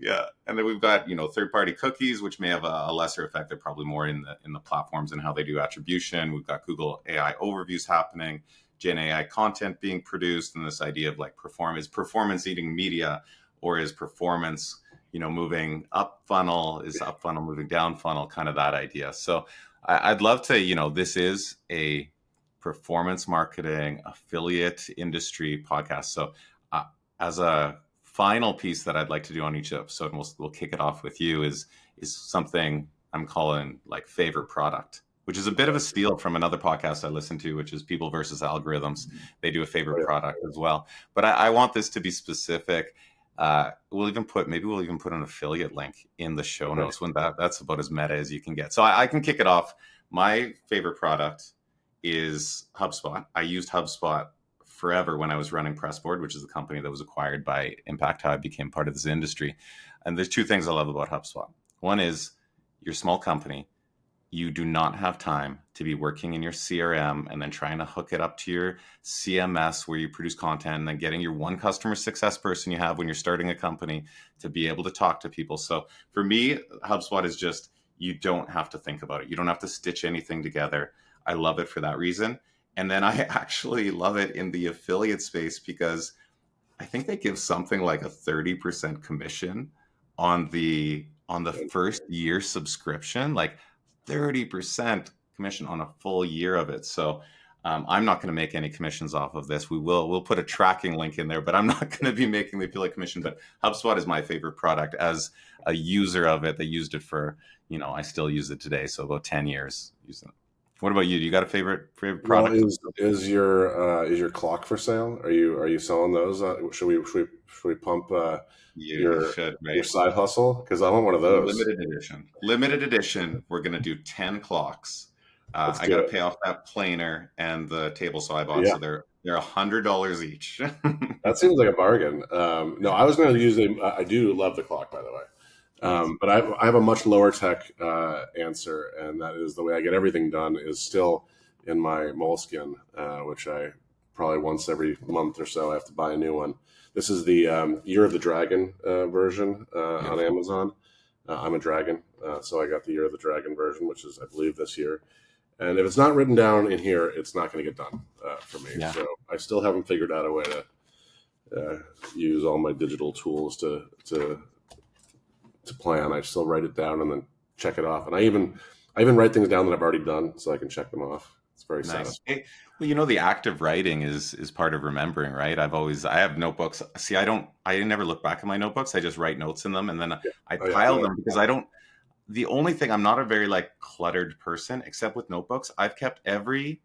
Yeah. And then we've got, third-party cookies, which may have a lesser effect. They're probably more in the platforms and how they do attribution. We've got Google AI overviews happening, Gen AI content being produced, and this idea of like performance eating media, or is performance, moving up funnel, is up funnel moving down funnel, kind of that idea. So I'd love to, this is a performance marketing affiliate industry podcast. So as a final piece that I'd like to do on each episode, and we'll kick it off with you, is something I'm calling like favorite product, which is a bit of a steal from another podcast I listen to, which is People versus Algorithms. They do a favorite product as well. But I want this to be specific. We'll even put an affiliate link in the show notes. When that's about as meta as you can get. So I can kick it off. My favorite product is HubSpot. I used HubSpot forever when I was running Pressboard, which is the company that was acquired by Impact, how I became part of this industry. And there's two things I love about HubSpot. One is you're a small company. You do not have time to be working in your CRM and then trying to hook it up to your CMS where you produce content, and then getting your one customer success person you have when you're starting a company to be able to talk to people. So for me, HubSpot is just, you don't have to think about it. You don't have to stitch anything together. I love it for that reason. And then I actually love it in the affiliate space because I think they give something like a 30% commission on the first year subscription, like 30% commission on a full year of it. So I'm not going to make any commissions off of this. We'll put a tracking link in there, but I'm not going to be making the affiliate commission. But HubSpot is my favorite product as a user of it. That used it for, I still use it today. So about 10 years using it. What about you? Do you got a favorite Well, product? is your clock for sale? Are you selling those? Should we pump You your should, your right? side hustle? Because I want one of those. Limited edition. Limited edition. We're gonna do 10 clocks. Let's I do got to it. pay off that planer and the table saw I bought, Yeah, so they're $100 each. that seems like a bargain. No, I was going to use a. I do love the clock, by the way. Nice. But I have a much lower tech answer, and that is the way I get everything done is still in my Moleskin, which I probably once every month or so I have to buy a new one. This is the Year of the Dragon version on Beautiful. Amazon. I'm a dragon, so I got the Year of the Dragon version, which is I believe this year. And if it's not written down in here, it's not going to get done for me. Yeah. So I still haven't figured out a way to use all my digital tools to plan. I still write it down and then check it off. And I even write things down that I've already done so I can check them off. It's very Nice. satisfying. Well, the active writing is part of remembering, right? I have notebooks. See, I never look back at my notebooks. I just write notes in them and then Yeah. I Oh yeah. pile No. them because the only thing, I'm not a very like cluttered person except with notebooks. I've kept every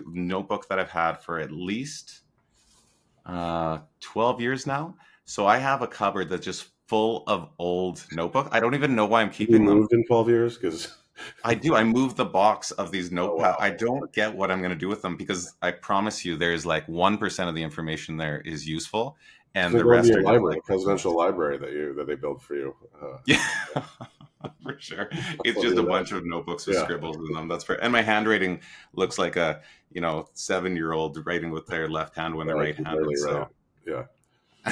notebook that I've had for at least 12 years now. So I have a cupboard that's just full of old notebook. I don't even know why I'm You keeping them. moved in 12 years because I do. I moved the box of these oh notepad. wow, I don't get what I'm going to do with them because I promise you there's like 1% of the information there is useful it's and gonna the go into rest your are just library, like the presidential library that they built for you. yeah. For sure. It's I'll just do a that. bunch of notebooks with Yeah, scribbles in them. And my handwriting looks like a, 7-year-old writing with their left hand when they're I can right-handed. barely write. So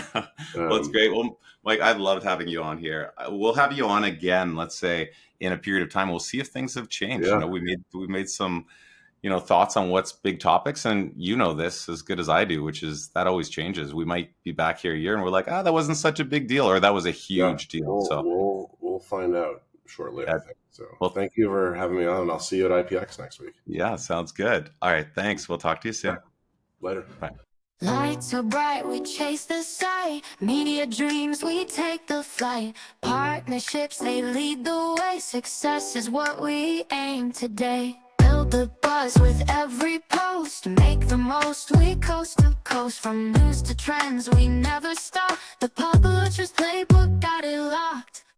Yeah. well, it's Um, great. Well, Mike, I've loved having you on here. We'll have you on again, let's say in a period of time. We'll see if things have changed. yeah. We made some, thoughts on what's big topics, and this as good as I do, which is that always changes. We might be back here a year and we're like, that wasn't such a big deal, or that was a Yeah, huge deal. we'll So we'll we'll find out shortly, I yeah, think. So well, thank you for having me on, and I'll see you at IPX next week. yeah, sounds good. All right, thanks. We'll talk to you Yeah, soon. later. Bye. Lights so bright, we chase the sight. Media dreams, we take the flight. Partnerships, they lead the way. Success is what we aim today. Build the buzz with every post. Make the most, we coast to coast. From news to trends, we never stop. The publisher's playbook got it locked.